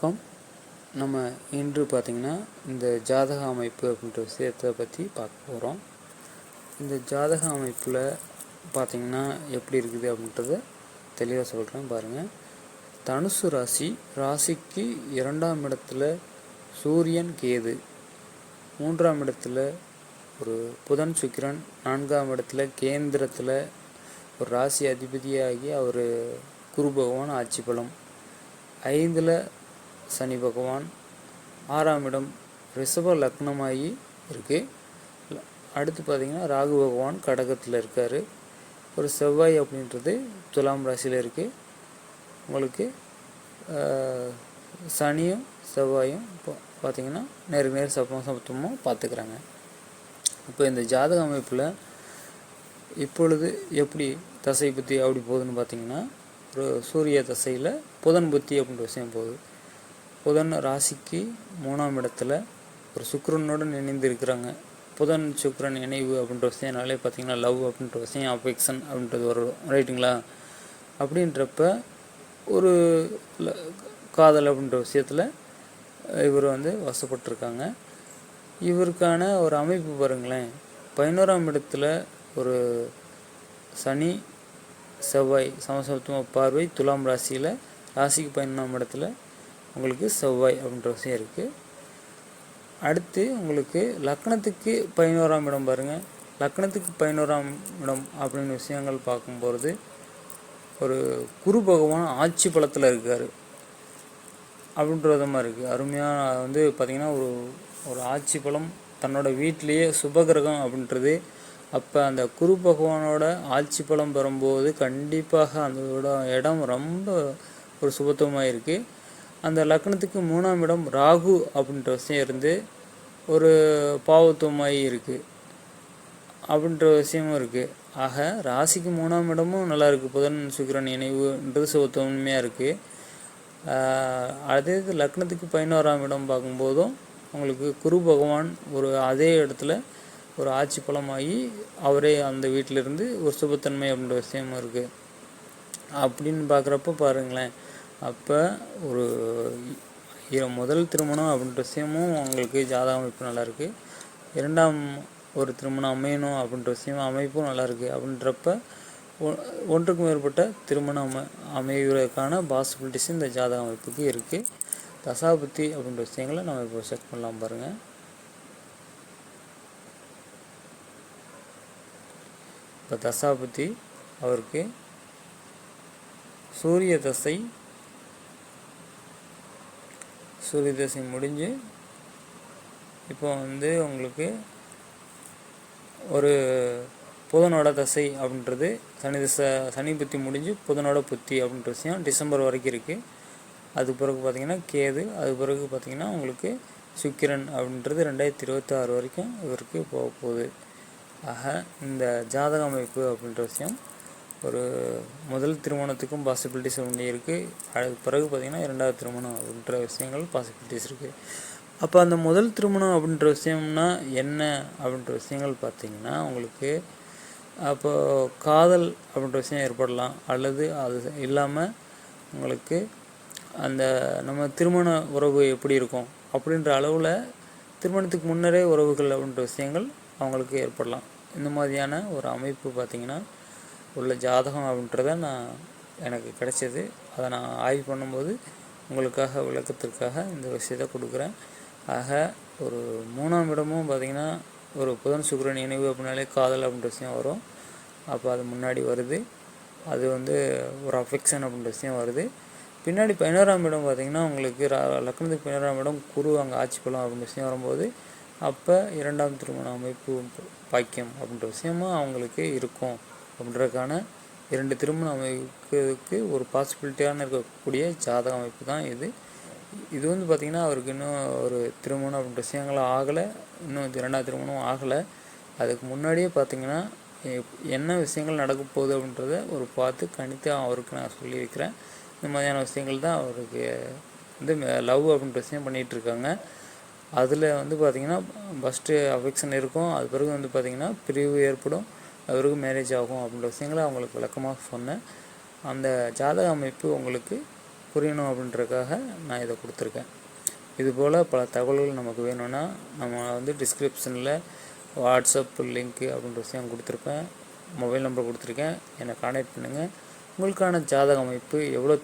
வணக்கம். நம்ம இன்று பார்த்திங்கன்னா இந்த ஜாதக அமைப்பு அப்படின்ற விஷயத்தை பற்றி பார்க்க போகிறோம். இந்த ஜாதக அமைப்பில் பார்த்திங்கன்னா எப்படி இருக்குது அப்படின்றத தெளிவாக சொல்கிறேன் பாருங்கள். தனுசு ராசிக்கு 2ஆம் இடத்துல சூரியன் கேது, 3ஆம் இடத்துல ஒரு புதன் சுக்கிரன், 4ஆம் இடத்துல கேந்திரத்தில் ஒரு ராசி அதிபதியாகி அவர் குரு பகவான் ஆட்சி பலம், 5ல் சனி பகவான், 6ஆம் இடம் ரிஷப லக்னமாகி இருக்குது. அடுத்து பார்த்திங்கன்னா ராகு பகவான் கடகத்தில் இருக்கார். ஒரு செவ்வாய் அப்படின்றது துலாம் ராசியில் இருக்குது. உங்களுக்கு சனியும் செவ்வாயும் பார்த்திங்கன்னா நேருக்கு நேர் சமத்துவமாக பார்த்துக்கிறாங்க. இப்போ இந்த ஜாதக அமைப்பில் இப்பொழுது எப்படி தசை புத்தி அப்படி போகுதுன்னு பார்த்திங்கன்னா, ஒரு சூரிய தசையில் புதன் புத்தி அப்படின்ற விஷயம் போகுது. புதன் ராசிக்கு 3ஆம் இடத்துல ஒரு சுக்கிரனுடன் இணைந்து இருக்கிறாங்க. புதன் சுக்கிரன் இணைவு அப்படின்ற விஷயம்னாலே பார்த்திங்கன்னா லவ் அப்படின்ற விஷயம், அஃபெக்ஷன் அப்படின்றது வரும், ரைட்டுங்களா? அப்படின்றப்ப ஒரு காதல் அப்படின்ற விஷயத்தில் இவர் வசப்பட்டிருக்காங்க. இவருக்கான ஒரு அமைப்பு பாருங்களேன். 11ஆம் இடத்துல ஒரு சனி செவ்வாய் சமசமத்துவ பார்வை துலாம் ராசியில், ராசிக்கு 11ஆம் இடத்துல உங்களுக்கு செவ்வாய் அப்படின்ற விஷயம் இருக்குது. அடுத்து உங்களுக்கு லக்னத்துக்கு 11ஆம் இடம் பாருங்கள். லக்னத்துக்கு 11ஆம் இடம் அப்படின்னு விஷயங்கள் பார்க்கும்பொழுது ஒரு குரு பகவான் ஆட்சி பலத்தில் இருக்கார் அப்படின்ற விதமாக இருக்குது. அருமையாக பார்த்திங்கன்னா ஒரு ஆட்சி பலம் தன்னோட வீட்டிலேயே சுபகிரகம் அப்படின்றது. அப்போ அந்த குரு பகவானோட ஆட்சி பலம் பெறும்போது கண்டிப்பாக அந்த இடம் ரொம்ப ஒரு சுபத்துவமாக இருக்குது. அந்த லக்னத்துக்கு 3ஆம் இடம் ராகு அப்படின்ற விஷயம் இருந்து ஒரு பாவத்துவமாகி இருக்குது அப்படின்ற விஷயமும் இருக்குது. ஆக ராசிக்கு 3ஆம் இடமும் நல்லா இருக்குது. புதன் சுக்கிரன் இணைவுன்றது சுபத்துவமையாக இருக்குது. அதே லக்னத்துக்கு 11ஆம் இடம் பார்க்கும்போதும் உங்களுக்கு குரு பகவான் ஒரு அதே இடத்துல ஒரு ஆட்சி பலமாகி அவரே அந்த வீட்டிலிருந்து ஒரு சுபத்தன்மை அப்படின்ற விஷயமும் இருக்குது. அப்படின்னு பார்க்குறப்ப பாருங்களேன், அப்போ ஒரு முதல் திருமணம் அப்படின்ற விஷயமும் உங்களுக்கு ஜாதக அமைப்பு நல்லாயிருக்கு. 2ஆம் ஒரு திருமணம் அமையணும் அப்படின்ற விஷயம் அமைப்பும் நல்லாயிருக்கு. அப்படின்றப்ப ஒன்றுக்கு மேற்பட்ட திருமணம் அமைவதற்கான பாசிபிலிட்டிஸ் இந்த ஜாதக அமைப்புக்கு இருக்குது. தசாபுத்தி அப்படின்ற விஷயங்களை நம்ம இப்போ செக் பண்ணலாம் பாருங்கள். இப்போ தசாபுத்தி அவருக்கு சூரிய தசை முடிஞ்சு இப்போ உங்களுக்கு ஒரு புதனோட தசை அப்படின்றது சனி புத்தி முடிஞ்சு புதனோட புத்தி அப்படின்ற விஷயம் டிசம்பர் வரைக்கும் இருக்குது. அது பிறகு பார்த்திங்கன்னா கேது, அது பிறகு பார்த்திங்கன்னா உங்களுக்கு சுக்கிரன் அப்படின்றது 2026 வரைக்கும் இவருக்கு போக போகுது. ஆக இந்த ஜாதக அமைப்பு அப்படின்ற விஷயம் ஒரு முதல் திருமணத்துக்கும் பாசிபிலிட்டிஸ் ஒன்று இருக்குது. அதுக்கு பிறகு பார்த்திங்கன்னா 2ஆவது திருமணம் அப்படின்ற விஷயங்கள் பாசிபிலிட்டிஸ் இருக்குது. அப்போ அந்த முதல் திருமணம் அப்படின்ற விஷயம்னா என்ன அப்படின்ற விஷயங்கள் பார்த்திங்கன்னா உங்களுக்கு அப்போது காதல் அப்படின்ற விஷயம் ஏற்படலாம். அல்லது அது இல்லாமல் உங்களுக்கு அந்த நம்ம திருமண உறவு எப்படி இருக்கும் அப்படின்ற அளவில் திருமணத்துக்கு முன்னரே உறவுகள் அப்படின்ற விஷயங்கள் அவங்களுக்கு ஏற்படலாம். இந்த மாதிரியான ஒரு அமைப்பு பார்த்திங்கன்னா உள்ள ஜாதகம் அப்படின்றத எனக்கு கிடைச்சது. அதை நான் ஆய்வு பண்ணும்போது உங்களுக்காக விளக்கத்திற்காக இந்த விஷயத்தை கொடுக்குறேன். ஆக ஒரு 3ஆம் இடமும் பார்த்திங்கன்னா ஒரு புதன் சுக்கிரன் இணைவு அப்படின்னாலே காதல் அப்படின்ற விஷயம் வரும். அப்போ அது முன்னாடி வருது. அது ஒரு அஃபெக்ஷன் அப்படின்ற விஷயம் வருது. பின்னாடி 11ஆம் இடம் பார்த்திங்கன்னா உங்களுக்கு லக்னத்துக்கு 11ஆம் இடம் குரு அங்கே ஆட்சி பலம் அப்படின்ற விஷயம் வரும்போது அப்போ 2ஆம் திருமண அமைப்பு பாக்கியம் அப்படின்ற விஷயமும் அவங்களுக்கு இருக்கும். அப்படின்றதுக்கான 2 திருமணம் அமைப்புக்கு ஒரு பாசிபிலிட்டியான இருக்கக்கூடிய ஜாதக அமைப்பு தான் இது. இது பார்த்திங்கன்னா அவருக்கு இன்னும் ஒரு திருமணம் அப்படின்ற விஷயங்களும் ஆகலை, இன்னும் 2ஆவது திருமணம் ஆகலை. அதுக்கு முன்னாடியே பார்த்திங்கன்னா என்ன விஷயங்கள் நடக்க போகுது அப்படின்றத ஒரு பார்த்து கணித்து அவருக்கு நான் சொல்லி வைக்கிறேன். இந்த மாதிரியான விஷயங்கள் தான் அவருக்கு லவ் அப்படின்ற விஷயம் பண்ணிகிட்ருக்காங்க. அதில் பார்த்திங்கன்னா ஃபஸ்ட்டு அஃபெக்ஷன் இருக்கும். அது பிறகு பார்த்திங்கன்னா பிரிவு ஏற்படும், அவருக்கு மேரேஜ் ஆகும் அப்படின்ற விஷயங்களை அவங்களுக்கு விளக்கமாக சொன்னேன். அந்த ஜாதக அமைப்பு உங்களுக்கு புரியணும் அப்படின்றதுக்காக நான் இதை கொடுத்துருக்கேன். இதுபோல் பல தகவல்கள் நமக்கு வேணும்னா நம்ம டிஸ்கிரிப்ஷனில் வாட்ஸ்அப் லிங்க்கு அப்படின்ற விஷயம் கொடுத்துருப்பேன், மொபைல் நம்பர் கொடுத்துருக்கேன். என்னை கான்டாக்ட் பண்ணுங்கள். உங்களுக்கான ஜாதக அமைப்பு எவ்வளோ